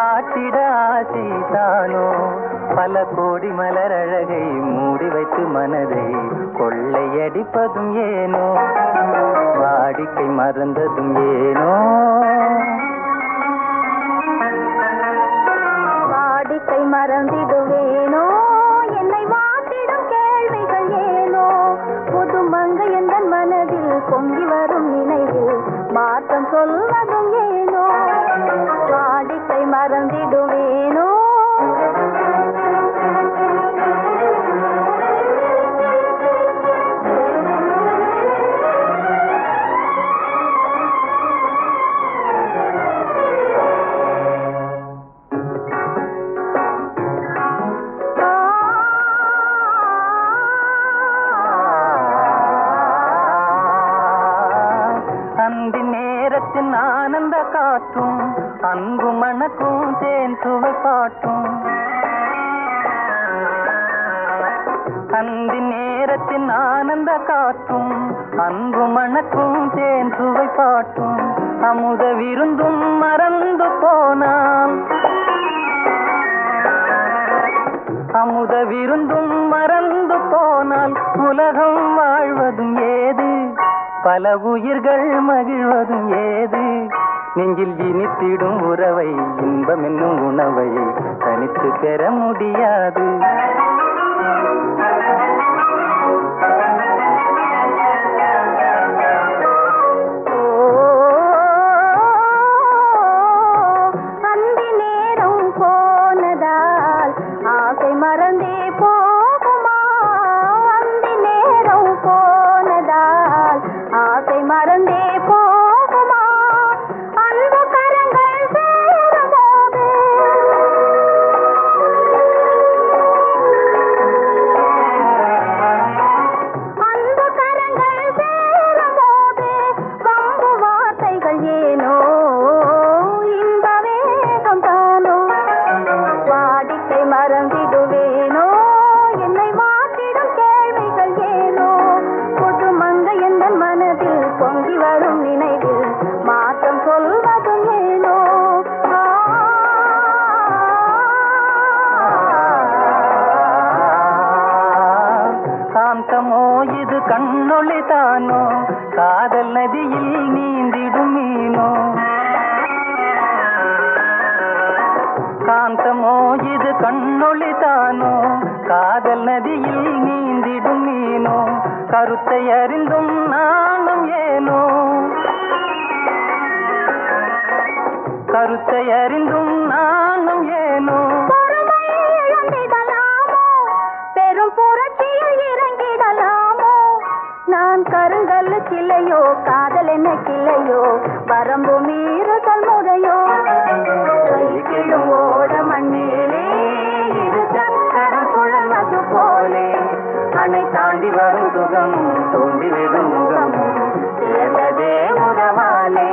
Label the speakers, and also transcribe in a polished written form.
Speaker 1: பார்த்திட ஆசைதானோ பல கோடி மலர் அழகை மூடி வைத்து மனதை கொள்ளையடிப்பதும் ஏனோ வாடிக்கை மறந்ததும் ஏனோ
Speaker 2: வாடிக்கை மறந்திடுவேனோ என்னை வாட்டிடும் கேள்விகள் ஏனோ புதுமங்கை என்ற மனதில் பொங்கி வரும் நினைவில் மாற்றம் சொல்வதும் ஏனோ வாடிக்கை மறந்திடுவேனோ
Speaker 1: அந்தி நேரத்தின் ஆனந்த காற்றும் அன்பு மணக்கும் தேன் சுவை பாட்டும் அந்தி நேரத்தின் ஆனந்த காற்றும் அன்பு மணக்கும் தேன் சுவை பாட்டும் அமுத விருந்தும் மறந்து போனால் அமுத விருந்தும் மறந்து போனால் உலகம் வாழ்வதும் ஏது பல உயிர்கள் மகிழ்வதும் ஏது நெஞ்சில் இனித்திடும் உறவை இன்பம் என்னும் உணவை தனித்து பெற முடியாது
Speaker 2: அந்தி நேரம் போனதால் ஆசை மறந்தே போகுமா அந்தி நேரம் போனதால் ஆசை மறந்தே போகுமா அன்பு கரங்கள் சேரும்போது அன்பு கரங்கள் சேரும்போது வம்பு வார்த்தைகள் ஏனோ இன்ப வேகம் தானோ வாடிக்கை மறந்திடுவேனோ என்னை மாற்றிடும் கேள்விகள் ஏனோ புதுமங்கை என்ற மனதில் பொங்கி வரும் நினைவில் மாற்றம் சொல்வதும் ஏனோ
Speaker 1: காந்தமோ இது கண்ணொளி தானோ காதல் நதியில் நீந்திடும் மீனோ காந்தமோ இது கண்ணொளி தானோ காதல் நதியில் நீந்திடும் மீனோ கருத்தை அறிந்தும் நானும் ஏனோ கருத்தை அறிந்தும் நானும் ஏனோ
Speaker 2: பொறுமை இழந்திடலாமோ பெரும் புரட்சியில் இறங்கிடலாமோ நான் கருங்கல்லு கிளையோ காதல் என்ன கிளையோ வரம்பு மீறுதல் முறையோ கைக்கிடும் ஓட மண்ணிலே இரு சக்கரம் சுழல்வது போலே
Speaker 1: அணை தாண்டி வரும் சுகம் தோண்டி விடும் முகம் சேர்ந்ததே உறவாலே